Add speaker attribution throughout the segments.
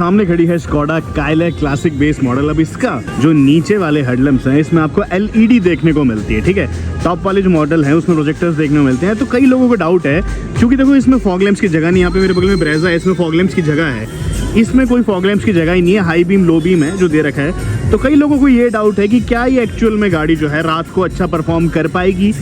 Speaker 1: सामने खड़ी है Skoda Kylaq classic base model. अब इसका जो नीचे वाले हेडलैम्प्स हैं इसमें आपको LED देखने को मिलती है, ठीक है। टॉप वाले जो मॉडल हैं उसमें प्रोजेक्टर्स देखने को मिलते हैं। तो कई लोगों को डाउट है, क्योंकि देखो इसमें फॉग लैम्प्स की जगह नहीं, यहाँ पे मेरे बगल में ब्रेजा है, इसमें फॉग लैम्प्स की जगह है, इसमें कोई फॉग लैम्प्स की जगह ही नहीं है, हाई बीम लो बीम है जो दे रखा है। तो कई लोगों को ये डाउट है कि क्या ये एक्चुअल में गाड़ी जो है रात को अच्छा परफॉर्म कर पाएगी,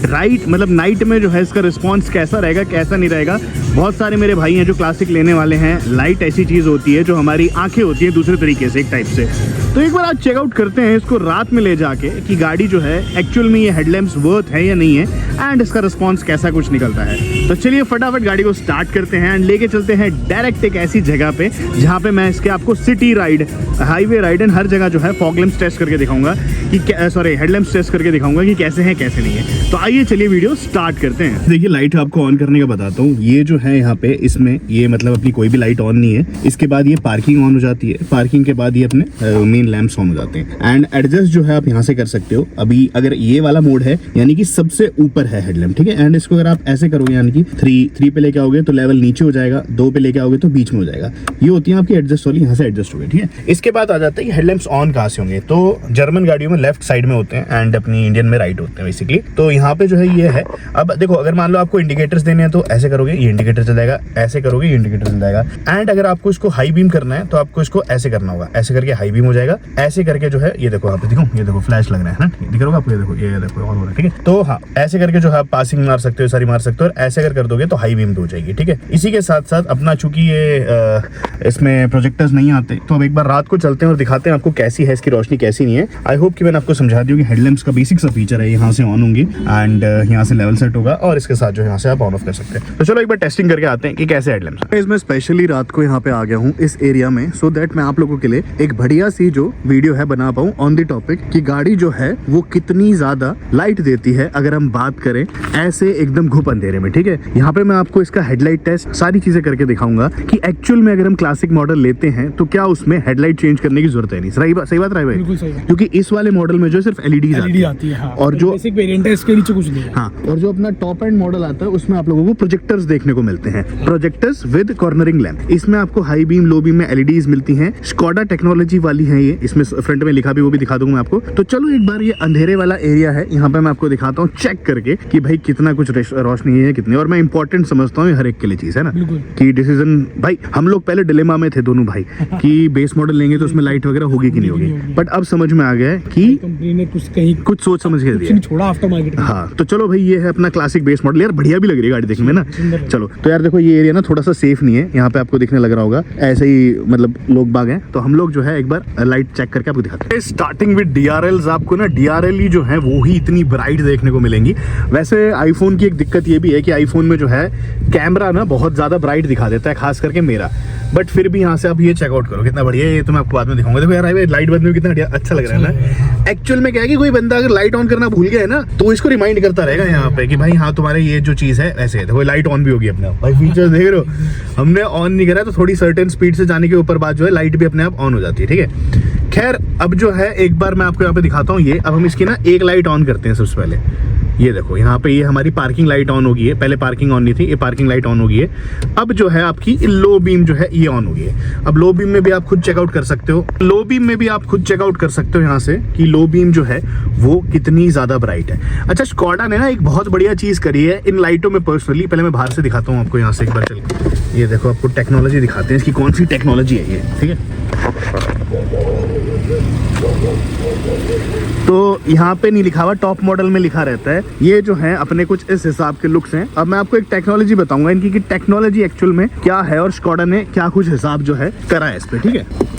Speaker 1: राइट मतलब नाइट में जो है इसका रिस्पॉन्स कैसा रहेगा कैसा नहीं रहेगा। बहुत सारे मेरे भाई हैं जो क्लासिक लेने वाले हैं। लाइट ऐसी चीज़ होती है जो हमारी आंखें होती हैं दूसरे तरीके से, एक टाइप से। तो एक बार आप चेकआउट करते हैं इसको रात में ले जाके कि गाड़ी जो है एक्चुअल में ये हेडलैम्प्स वर्थ है या नहीं है, एंड इसका रिस्पॉन्स कैसा कुछ निकलता है। तो चलिए फटाफट गाड़ी को स्टार्ट करते हैं एंड लेके चलते हैं डायरेक्ट एक ऐसी जगह पे जहाँ पे मैं इसके आपको city ride, highway ride and हर जगह जो है फॉग लैम्प्स टेस्ट करके दिखाऊंगा कि सॉरी हेडलैम्प्स टेस्ट करके दिखाऊंगा कि कैसे हैं कैसे नहीं है। तो आइए चलिए वीडियो स्टार्ट करते हैं। देखिए लाइट आपको ऑन करने का बताता हूँ। ये जो है यहाँ पे इसमें ये मतलब अपनी कोई भी लाइट ऑन नहीं है। इसके बाद ये पार्किंग ऑन हो जाती है, पार्किंग के बाद ये अपने मेन लैंप्स ऑन हो जाते हैं। एंड एडजस्ट जो है आप यहाँ से कर सकते हो। अभी अगर ये वाला मोड है यानी कि सबसे ऊपर है हेडलैम्प, ठीक है। एंड इसको अगर आप ऐसे करोगे यानी कि 3 पे लेके आओगे तो लेवल नीचे हो जाएगा, 2 पे लेके आओगे तो बीच में हो जाएगा। ये होती है आपकी एडजस्ट वाली, यहाँ से एडजस्ट हो गई, ठीक है। इसके बाद आ जाता है हेडलैम्प्स ऑन कहाँ से होंगे। तो जर्मन गाड़ियों में लेफ्ट साइड में होते हैं एंड अपनी इंडियन में राइट होते हैं बेसिकली। तो यहाँ पे जो है ये है। अब देखो अगर मान लो आपको इंडिकेटर्स देने हैं तो ऐसे करोगे ये इंडिकेटर चल जाएगा, ऐसे करोगे ये इंडिकेटर चल जाएगा। एंड अगर आपको इसको हाई बीम करना है तो आपको इसको ऐसे करना होगा, ऐसे करके हाई बीम हो जाएगा। ऐसे करके जो है ये देखो यहाँ पे दिखाऊं, ये देखो फ्लैश लग रहा है ना, दिख रहा होगा आपको, ये देखो ये देखो ऑन हो रहा है, ठीक है। तो हाँ ऐसे करके जो है पासिंग मार सकते हो, सारी मार सकते हो, और ऐसे अगर कर दोगे तो हाई बीम हो जाएगी, ठीक है। इसी के साथ साथ अपना चूंकि ये इसमें प्रोजेक्टर्स नहीं आते तो अब एक बार रात को चलते हैं और दिखाते हैं आपको कैसी है इसकी रोशनी कैसी नहीं है। आई होप कि मैंने आपको समझा दिया कि हेडलैम्प्स का बेसिक सा फीचर है, यहाँ से ऑन होंगी एंड यहाँ से लेवल सेट होगा और इसके साथ जो है यहाँ से आप ऑन ऑफ कर सकते हैं। तो चलो एक बार टेस्टिंग करके आते हैं कि कैसे हेडलैम्प्स। इसमें स्पेशली रात को यहाँ पे आ गया हूँ इस एरिया में सो दैट मैं आप लोगों के लिए एक बढ़िया सी जो वीडियो है बना पाऊँ ऑन द टॉपिक कि गाड़ी जो है वो कितनी ज्यादा लाइट देती है अगर हम बात करें ऐसे एकदम घुप अंधेरे में, ठीक है। यहाँ पे मैं आपको इसका हेडलाइट टेस्ट सारी चीजें करके दिखाऊंगा कि एक्चुअल में अगर हम क्लासिक मॉडल लेते हैं तो क्या उसमें हेडलाइट चेंज करने की जरूरत है नहीं। सही बात रहा भाई, क्योंकि इस वाले मॉडल में जो सिर्फ एलईडी आती है। हाँ, और जो
Speaker 2: बेसिक वेरिएंट है इसके नीचे कुछ नहीं है।
Speaker 1: हाँ, और जो अपना टॉप एंड मॉडल आता है उसमें आप लोगों को प्रोजेक्टर्स देखने को मिलते हैं, प्रोजेक्टर्स विद कॉर्नरिंग लैंप। इसमें आपको हाई बीम लो बीम में एलईडीज मिलती हैं, स्कोडा टेक्नोलॉजी वाली है ये। इसमें फ्रंट में लिखा भी वो भी दिखा दूंगा मैं आपको। तो चलो एक बार ये अंधेरे वाला एरिया है यहाँ पे मैं आपको दिखाता हूँ चेक करके कि भाई कितना कुछ रोशनी है कितनी। और मैं इंपॉर्टेंट समझता हूँ हर एक के लिए चीज है ना कि डिसीजन। भाई हम लोग पहले डिलेमा में थे दोनों भाई कि बेस मॉडल लेंगे तो उसमें लाइट वगैरह होगी कि नहीं होगी, बट अब समझ में आ गया है कि
Speaker 2: कंपनी ने कुछ
Speaker 1: सोच समझ के दिया,
Speaker 2: छोड़ा आफ्टर मार्केट।
Speaker 1: हाँ तो चलो भाई ये है अपना क्लासिक बेस मॉडल। यार बढ़िया भी लग रही है गाड़ी देखने में ना। चलो तो यार देखो ये एरिया ना थोड़ा सा सेफ नहीं है, यहाँ पे आपको दिखने लग रहा होगा ऐसे ही मतलब लोग बाग हैं। तो हम लोग जो है एक बार लाइट चेक करके आपको दिखाते हैं। स्टार्टिंग विद DRLs, आपको ना DRL ही जो है वो ही इतनी ब्राइट देखने को मिलेंगी। वैसे आईफोन की एक दिक्कत ये भी है कि आईफोन में जो है कैमरा ना बहुत ज्यादा ब्राइट दिखा देता है, खास करके मेरा। बट फिर भी यहाँ से आप ये चेकआउट करो कितना बढ़िया है। ये तो मैं आपको बाद में दिखाऊंगा। देखो यार लाइट बंद में कितना बढ़िया अच्छा लग रहा है ना। एक्चुअल में क्या है कि कोई बंदा अगर लाइट ऑन करना भूल गया है ना तो इसको रिमाइंड करता रहेगा यहाँ पे कि भाई हाँ तुम्हारे ये जो चीज है ऐसे है। देखो लाइट ऑन भी होगी अपने आप। भाई फीचर देख रहे हो, हमने ऑन नहीं करा तो थोड़ी सर्टेन स्पीड से जाने के ऊपर बात जो है लाइट भी अपने आप ऑन हो जाती है, ठीक है। खैर अब जो है एक बार मैं आपको यहाँ पे दिखाता हूँ। ये अब हम इसकी ना एक लाइट ऑन करते हैं सबसे पहले। ये देखो यहाँ पे ये हमारी पार्किंग लाइट ऑन होगी है। पहले पार्किंग ऑन नहीं थी, ये पार्किंग लाइट ऑन होगी है। अब जो है आपकी लो बीम जो है ये ऑन होगी है। अब लो बीम में भी आप खुद चेकआउट कर सकते हो, लो बीम में भी आप खुद चेकआउट कर सकते हो यहाँ से कि लो बीम जो है वो कितनी ज्यादा ब्राइट है। अच्छा स्कोडा ने ना एक बहुत बढ़िया चीज करी है इन लाइटों में पर्सनली। पहले मैं बाहर से दिखाता हूँ आपको यहाँ से एक बार चल। ये देखो आपको टेक्नोलॉजी दिखाते हैं इसकी कौन सी टेक्नोलॉजी है ये, ठीक है। तो यहाँ पे नहीं लिखा हुआ, टॉप मॉडल में लिखा रहता है। ये जो है अपने कुछ इस हिसाब के लुक्स हैं। अब मैं आपको एक टेक्नोलॉजी बताऊंगा इनकी कि टेक्नोलॉजी एक्चुअल में क्या है और स्कोडा ने क्या कुछ हिसाब जो है करा है इस पे, ठीक है।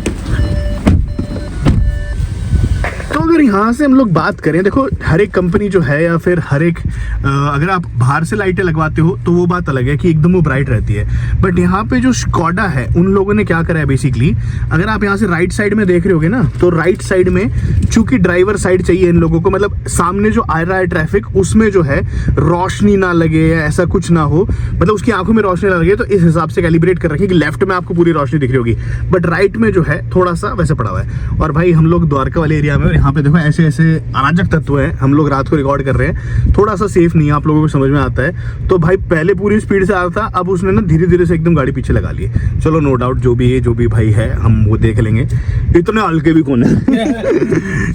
Speaker 1: तो अगर यहाँ से हम लोग बात करें, देखो हर एक कंपनी जो है या फिर हर एक अगर आप बाहर से लाइटें लगवाते हो तो वो बात अलग है कि एकदम वो ब्राइट रहती है। बट यहाँ पे जो स्कोडा है उन लोगों ने क्या करा है बेसिकली, अगर आप यहाँ से राइट साइड में देख रहे होगे ना तो राइट साइड में चूंकि ड्राइवर साइड चाहिए इन लोगों को, मतलब सामने जो आ रहा है ट्रैफिक उसमें जो है रोशनी ना लगे या ऐसा कुछ ना हो, मतलब उसकी आंखों में रोशनी ना लगे, तो इस हिसाब से कैलिब्रेट कर रखें कि लेफ्ट में आपको पूरी रोशनी दिख रही होगी बट राइट में जो है थोड़ा सा वैसे पड़ा हुआ है। और भाई हम लोग द्वारका वाले एरिया में यहाँ पे पे देखो ऐसे ऐसे अराजक तत्व है, हम लोग रात को रिकॉर्ड कर रहे हैं, थोड़ा सा सेफ नहीं है, आप लोगों को समझ में आता है। तो भाई पहले पूरी स्पीड से आ रहा था, अब उसने ना धीरे धीरे से एकदम गाड़ी पीछे लगा ली है। चलो नो डाउट जो भी भाई है हम वो देख लेंगे, इतने हल्के भी कौन है।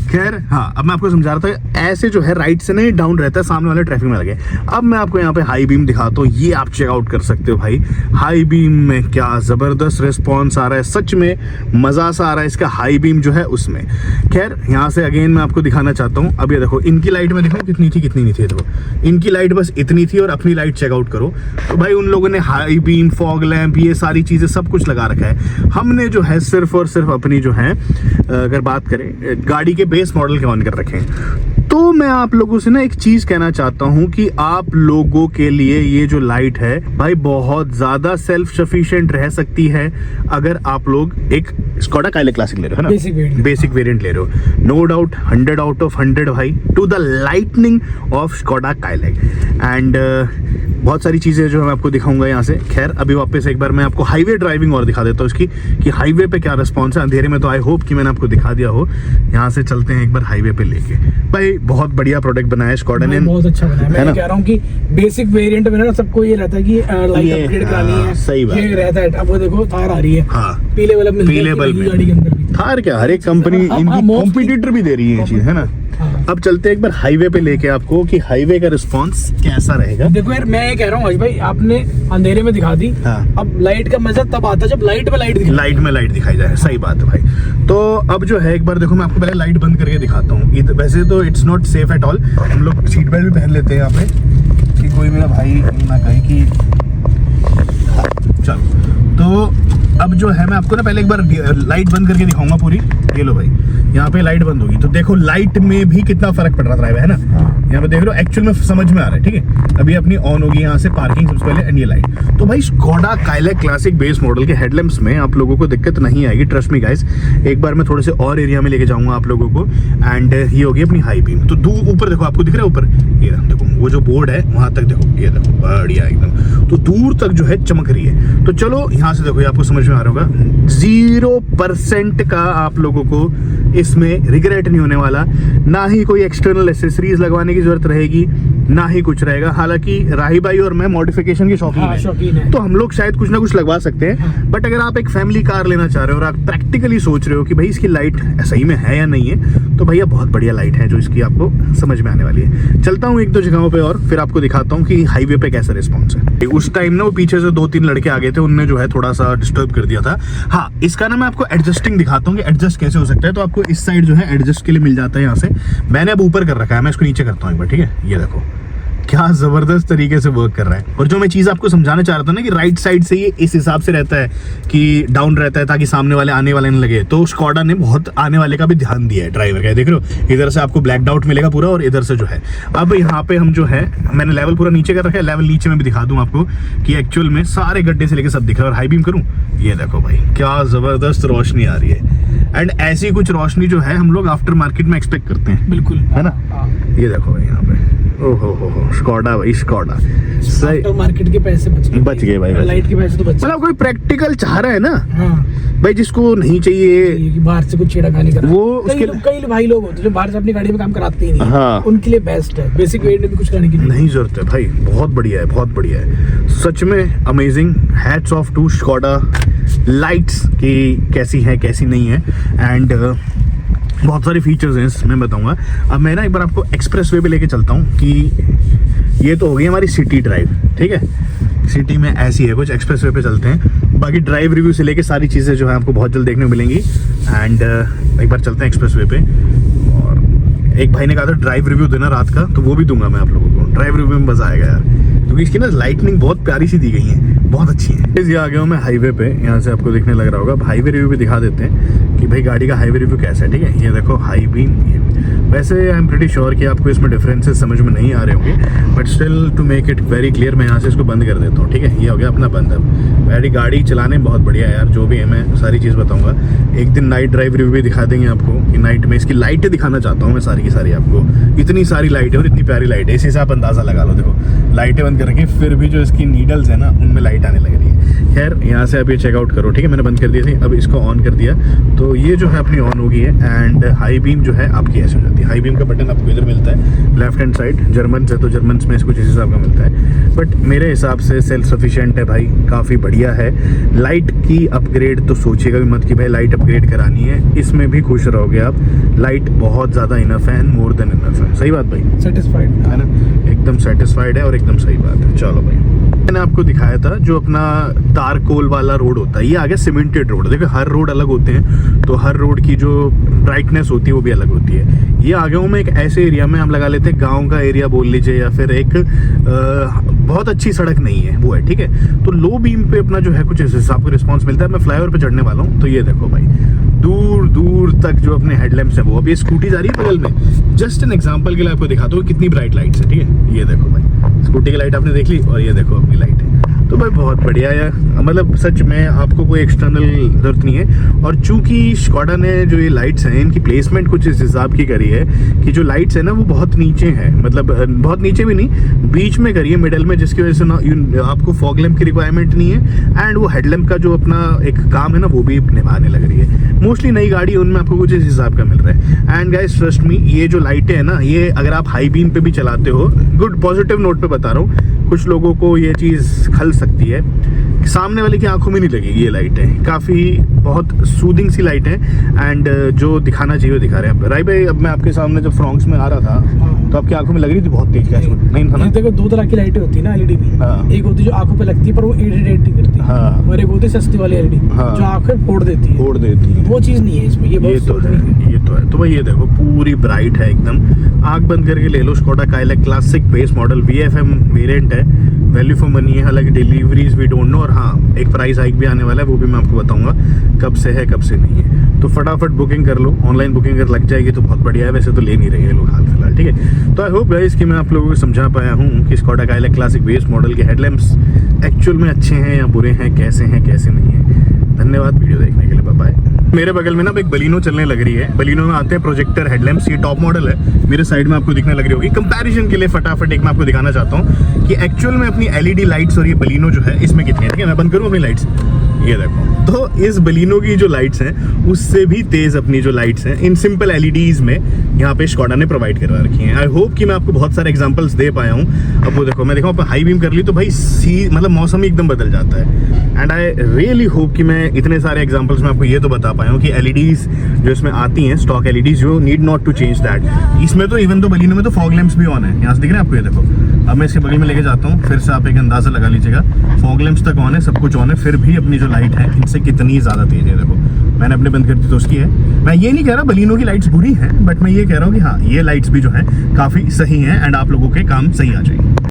Speaker 1: खैर हाँ, अब मैं आपको समझा रहा था, ऐसे जो है राइट से नहीं डाउन रहता है, सामने वाले ट्रैफिक में लगे। अब मैं आपको यहाँ पे हाई बीम दिखाता हूँ, ये आप चेकआउट कर सकते हो भाई। हाई बीम में क्या जबरदस्त रिस्पॉन्स आ रहा है, सच में मजा सा आ रहा है इसका हाई बीम जो है उसमें। खैर यहाँ से अगेन मैं आपको दिखाना चाहता हूँ। अब ये देखो इनकी लाइट में देखो कितनी थी कितनी नहीं थी, देखो इनकी लाइट बस इतनी थी और अपनी लाइट चेकआउट करो। तो भाई उन लोगों ने हाई बीम, फॉग लैंप, ये सारी चीजें सब कुछ लगा रखा है। हमने जो है सिर्फ और सिर्फ अपनी जो है अगर बात करें गाड़ी के बेस मॉडल के ऑन कर रखे हैं। तो मैं आप लोगों से ना एक चीज कहना चाहता हूं कि आप लोगों के लिए ये जो लाइट है भाई बहुत ज्यादा सेल्फ सफिशिएंट रह सकती है अगर आप लोग एक स्कोडा काइलैक क्लासिक ले रहे हो, है ना, बेसिक वेरिएंट ले रहे हो। नो डाउट 100 आउट ऑफ 100 भाई to the lightning of Skoda Kylaq. And बहुत सारी चीजें जो मैं आपको दिखाऊंगा यहाँ से। खैर अभी वापस एक बार मैं आपको हाईवे ड्राइविंग और दिखा देता हूँ इसकी, कि हाईवे पे क्या रिस्पॉन्स है। अंधेरे में तो आई होप कि मैंने आपको दिखा दिया हो। यहाँ से चलते हैं एक बार हाईवे पे लेके। भाई बहुत बढ़िया प्रोडक्ट बनाया है स्कोडा ने,
Speaker 2: बहुत अच्छा बनाया है। मैं कह रहा हूँ कि बेसिक वेरिएंट में ना सबको ये रहता है कि लाइट अपग्रेड करानी है,
Speaker 1: सही बात
Speaker 2: ये रहता है। अब वो देखो थार आ रही है,
Speaker 1: हाँ
Speaker 2: पीले बल्ब मिलते हैं गाड़ी के अंदर भी।
Speaker 1: थार क्या, हर एक कंपनी इनकी कॉम्पिटिटर भी दे रही है ये चीज, है ना। अब चलते हैं एक बार हाईवे पे लेके आपको कि हाईवे का रिस्पांस कैसा रहेगा।
Speaker 2: देखो यार मैं ये कह रहा हूँ आज भाई, आपने अंधेरे में दिखा दी,
Speaker 1: हाँ।
Speaker 2: अब लाइट का मजा तब आता है जब लाइट में लाइट
Speaker 1: दिखाई जाए। सही बात है भाई। तो अब जो है एक बार देखो मैं आपको पहले लाइट बंद करके दिखाता हूँ। वैसे तो it's not safe at all, हम लोग सीट बेल्ट भी पहन लेते हैं यहाँ पे कि कोई मेरा भाई ना कहे कि चलो। तो अब जो है मैं आपको ना पहले एक बार लाइट बंद करके दिखाऊंगा पूरी। ये लो भाई, यहाँ पे लाइट बंद होगी तो देखो लाइट में भी कितना फर्क पड़ रहा है ना। यहाँ पे देख लो एक्चुअल में समझ में आ रहा है, ठीक है। अभी अपनी ऑन होगी यहाँ से पार्किंग सबसे पहले, एंड ये लाइट। तो भाई Skoda Kylaq classic base model के हेडलैम्प्स में आप लोगों को दिक्कत नहीं आएगी, ट्रस्ट मी गाइस। एक बार मैं थोड़े से और एरिया में लेके जाऊंगा आप लोगों को। एंड ये होगी अपनी हाई बीम। तो दूर ऊपर देखो, आपको दिख रहा है ऊपर, ये देखो वो जो बोर्ड है वहां तक देखो, ये देखो बढ़िया एकदम, तो दूर तक जो है चमक रही है। तो चलो यहाँ से देखो, ये आपको समझ में आ रहा होगा 0% का आप लोगों को इसमें रिग्रेट नहीं होने वाला। ना ही कोई एक्सटर्नल एसेसरीज लगवाने की जरूरत रहेगी, ना ही कुछ रहेगा। हालांकि राही भाई और मैं मॉडिफिकेशन के शौकीन हैं, तो हम लोग शायद कुछ ना कुछ लगवा सकते हैं। बट अगर आप एक फैमिली कार लेना चाह रहे हो और आप प्रैक्टिकली सोच रहे हो कि भाई इसकी लाइट सही में है या नहीं है, तो भैया बहुत बढ़िया लाइट है जो इसकी आपको समझ में आने वाली है। चलता हूँ एक दो जगहों पे और फिर आपको दिखाता हूँ कि हाईवे पे कैसा रिस्पॉन्स है। उस टाइम ना वो पीछे से 2-3 लड़के आ गए थे, उनने जो है थोड़ा सा डिस्टर्ब कर दिया था। हाँ, इसका ना मैं आपको एडजस्टिंग दिखाता हूँ कि एडजस्ट कैसे हो सकता है। तो आपको इस साइड जो है एडजस्ट के लिए मिल जाता है यहाँ से। मैंने अब ऊपर कर रखा है, मैं इसको नीचे करता हूँ एक बार, ठीक है। ये देखो क्या जबरदस्त तरीके से वर्क कर रहा है। और जो मैं चीज आपको समझाना चाह रहा था ना कि राइट साइड से ये इस हिसाब से रहता है कि डाउन रहता है ताकि सामने वाले आने वाले नहीं लगे। तो स्कोडा ने बहुत आने वाले का भी ध्यान दिया है, ड्राइवर का। देख रहे हो इधर से आपको ब्लैक डाउट मिलेगा पूरा, और इधर से जो है अब यहाँ पे हम जो है मैंने लेवल पूरा नीचे कर रखा है। लेवल नीचे में भी दिखा दूं आपको कि एक्चुअल में सारे गड्ढे से लेके सब दिख रहा है। और हाई बीम करूं, ये देखो भाई क्या जबरदस्त रोशनी आ रही है। एंड ऐसी कुछ रोशनी जो है हम लोग आफ्टर मार्केट में एक्सपेक्ट करते हैं, बिल्कुल, है ना। ये देखो भाई यहाँ पे, ओहो स्कोडा भाई, स्कोडा सही।
Speaker 2: तो मार्केट के पैसे बच गए भाई, लाइट के पैसे तो बच गए।
Speaker 1: मतलब कोई प्रैक्टिकल चाह रहा है ना,
Speaker 2: हाँ।
Speaker 1: भाई जिसको नहीं चाहिए
Speaker 2: कि बाहर से कुछ छेड़खानी करना,
Speaker 1: वो
Speaker 2: उसके कई भाई लोग होते हैं जो बाहर से अपनी गाड़ी में काम कराते ही नहीं,
Speaker 1: हाँ।
Speaker 2: उनके लिए बेस्ट है। बेसिक वेरिएंट में भी कुछ करने की
Speaker 1: नहीं जरूरत है भाई, बहुत बढ़िया है, बहुत बढ़िया है सच में। Amazing, hats off to Skoda lights की कैसी है कैसी नहीं है। एंड बहुत सारे फीचर्स हैं इसमें बताऊंगा। अब मैं ना एक बार आपको एक्सप्रेस वे पे लेके चलता हूँ कि ये तो हो गई हमारी सिटी ड्राइव, ठीक है। सिटी में ऐसी है कुछ, एक्सप्रेस वे पे चलते हैं। बाकी ड्राइव रिव्यू से लेके सारी चीज़ें जो है आपको बहुत जल्द देखने को मिलेंगी। एंड एक बार चलते हैं एक्सप्रेस वे पे। और एक भाई ने कहा था ड्राइव रिव्यू देना रात का, तो वो भी दूंगा मैं आप लोगों को। ड्राइव रिव्यू में मज़ा आएगा यार, क्योंकि इसकी ना लाइटनिंग बहुत प्यारी सी दी गई है, बहुत अच्छी है। ये आ गया हूँ मैं हाईवे पे, यहाँ से आपको दिखने लग रहा होगा। हाईवे रिव्यू भी दिखा देते हैं कि भाई गाड़ी का हाईवे रिव्यू कैसा है, ठीक है। ये देखो हाई बीम, वैसे आई एम प्रीटी श्योर कि आपको इसमें डिफरेंसेस समझ में नहीं आ रहे होंगे, but still to make it very clear मैं यहाँ से इसको बंद कर देता हूँ, ठीक है। ये हो गया अपना बंद। अब मेरी गाड़ी चलाने में बहुत बढ़िया है यार, जो भी है मैं सारी चीज़ बताऊँगा। एक दिन नाइट ड्राइव रिव्यू भी दिखा देंगे आपको कि नाइट में इसकी लाइटें दिखाना चाहता हूँ मैं सारी की सारी आपको। इतनी सारी लाइटें और इतनी प्यारी लाइट है, इसी से आप अंदाज़ा लगा लो। देखो लाइटें बंद करके फिर भी जो इसकी नीडल्स है ना उनमें लाइट आने लग रही है। खैर यहाँ से आप ये चेकआउट करो, ठीक है। मैंने बंद कर दिया थी, अब इसको ऑन कर दिया तो ये जो है अपनी ऑन हो गई है। एंड हाई बीम जो है आपकी ऐसे हो जाती है। हाई बीम का बटन आपको इधर मिलता है लेफ्ट हैंड साइड। जर्मन से तो जर्मन में इसको जिस हिसाब का मिलता है, बट मेरे हिसाब से सेल्फ सफिशिएंट है भाई, काफ़ी बढ़िया है। लाइट की अपग्रेड तो सोचिएगा भी मत कि भाई लाइट अपग्रेड करानी है, इसमें भी खुश रहोगे आप। लाइट बहुत ज़्यादा इनफ है एंड मोर देन इनफ है। सही बात भाई,
Speaker 2: सेटिस्फाइड
Speaker 1: है ना, एकदम सेटिस्फाइड है और एकदम सही बात है। चलो भाई, मैंने आपको दिखाया था जो अपना तारकोल वाला रोड होता है, ये आ गया सीमेंटेड रोड। देखो हर रोड अलग होते हैं, तो हर रोड की जो ब्राइटनेस होती है वो भी अलग होती है। ये आ गया हूँ मैं एक ऐसे एरिया में, हम लगा लेते हैं गांव का एरिया बोल लीजिए, या फिर एक बहुत अच्छी सड़क नहीं है वो है, ठीक है। तो लो बीम पे अपना जो है कुछ इस हिसाब का रिस्पॉन्स मिलता है। मैं फ्लाईओवर पे चढ़ने वाला हूँ, तो ये देखो भाई दूर दूर तक जो अपने हेडलैम्प्स है वो, अब ये स्कूटी जा रही है बगल में। जस्ट एन एग्जांपल के लिए आपको दिखाता हूँ कितनी ब्राइट लाइट्स है, ठीक है। ये देखो भाई स्कूटी की लाइट आपने देख ली, और ये देखो अपनी लाइट है। तो भाई बहुत बढ़िया है, मतलब सच में आपको कोई एक्सटर्नल जरूरत नहीं है। और चूंकि स्कोडा ने जो ये लाइट्स हैं इनकी प्लेसमेंट कुछ इस हिसाब की करी है कि जो लाइट्स है ना वो बहुत नीचे है, मतलब बहुत नीचे भी नहीं, बीच में करी है, मिडल में, जिसकी वजह से ना आपको फॉग लैम्प की रिक्वायरमेंट नहीं है। एंड वो हेडलैम्प का जो अपना एक काम है ना वो भी निभाने लग रही है। मोस्टली नई गाड़ी है उनमें आपको कुछ इस हिसाब का मिल रहा है। एंड गाइस ट्रस्ट मी, ये जो लाइटें हैं ना, ये अगर आप हाई बीम पे भी चलाते हो, गुड पॉजिटिव नोट पे बता रहा हूँ, कुछ लोगों को ये चीज़ खल सकती है, सामने वाले की आंखों में नहीं लगेगी। ये लाइटें काफ़ी बहुत सूदिंग सी लाइट है एंड जो दिखाना चाहिए वो दिखा रहे हैं। राय भाई, अब मैं आपके सामने जब फ्रॉन्क्स में आ रहा था तो आपकी आंखों में लग रही थी बहुत तेज, क्या नहीं था ना?
Speaker 2: देखो दो तरह की लाइटें होती है ना एलईडी में।
Speaker 1: हाँ।
Speaker 2: एक होती है जो आंखों पे लगती है पर वो इरिटेट नहीं करती,
Speaker 1: हाँ।
Speaker 2: और एक होती है सस्ती वाली एलईडी जो आंखें फोड़ देती है।
Speaker 1: फोड़ देती है,
Speaker 2: वो चीज़ नहीं है इसमें, ये
Speaker 1: ये तो है, ये तो है। तो भाई ये देखो पूरी ब्राइट है एकदम, आंख बंद करके ले लो। Skoda Kylaq classic base model VFM variant है, वैल्यू फॉर मनी है। हालांकि डिलीवरीज वी डोंट नो, और हाँ एक प्राइस हाइक भी आने वाला है, वो भी मैं आपको बताऊंगा कब से है कब से नहीं है। तो फटाफट बुकिंग कर लो, ऑनलाइन बुकिंग अगर लग जाएगी तो बहुत बढ़िया है। वैसे तो ले नहीं रहे हैं लोग हाल फिलहाल, ठीक है। तो आई होप गाइस कि मैं आप लोगों को समझा पाया हूँ कि Skoda Kylaq classic base model के हेडलैम्प्स एक्चुअल में अच्छे हैं या बुरे हैं, कैसे नहीं है। धन्यवाद वीडियो देखने के लिए, बाय बाय। मेरे बगल में ना एक बलिनो चलने लग रही है। बलिनो में आते हैं प्रोजेक्टर हेडलैम्प्स, ये टॉप मॉडल है, मेरे साइड में आपको दिखने लग रही होगी। कंपैरिजन के लिए फटाफट एक मैं आपको दिखाना चाहता हूँ कि एक्चुअल में अपनी एलईडी लाइट्स और ये बलिनो जो है इसमें कितनी है, ठीक है। मैं बंद करूँ अपनी लाइट्स, ये देखो। तो इस बलिनो की जो लाइट्स हैं उससे भी तेज अपनी जो लाइट्स हैं इन सिंपल एलईडीज में यहाँ पे स्कोडा ने प्रोवाइड करवा रखी हैं। आई होप कि मैं आपको बहुत सारे एग्जांपल्स दे पाया हूँ। अब वो देखो, मैं देखो आप हाई बीम कर ली तो भाई मतलब मौसम ही एकदम बदल जाता है। एंड आई रियली होप कि मैं इतने सारे एग्जांपल्स में आपको ये तो बता पाया हूँ कि एलईडीज जो इसमें आती हैं स्टॉक एलईडीज, जो need not to change that. इसमें तो इवन तो बलिनो में तो फॉग लैम्प्स भी ऑन है, यहाँ से दिख रहे हैं आपको, ये देखो। अब मैं इसके बगल में लेके जाता हूँ, फिर से आप एक अंदाजा लगा लीजिएगा, फॉग लैम्प्स तक ऑन है, सब कुछ ऑन है, फिर भी अपनी जो लाइट है इनसे कितनी ज़्यादा तेज है। देखो मैंने अपने बंद कर दी तो उसकी है। मैं ये नहीं कह रहा बलिनो की लाइट्स बुरी हैं, बट मैं ये कह रहा हूँ कि हाँ ये लाइट्स भी जो है काफ़ी सही हैं एंड आप लोगों के काम सही आ जाएंगे।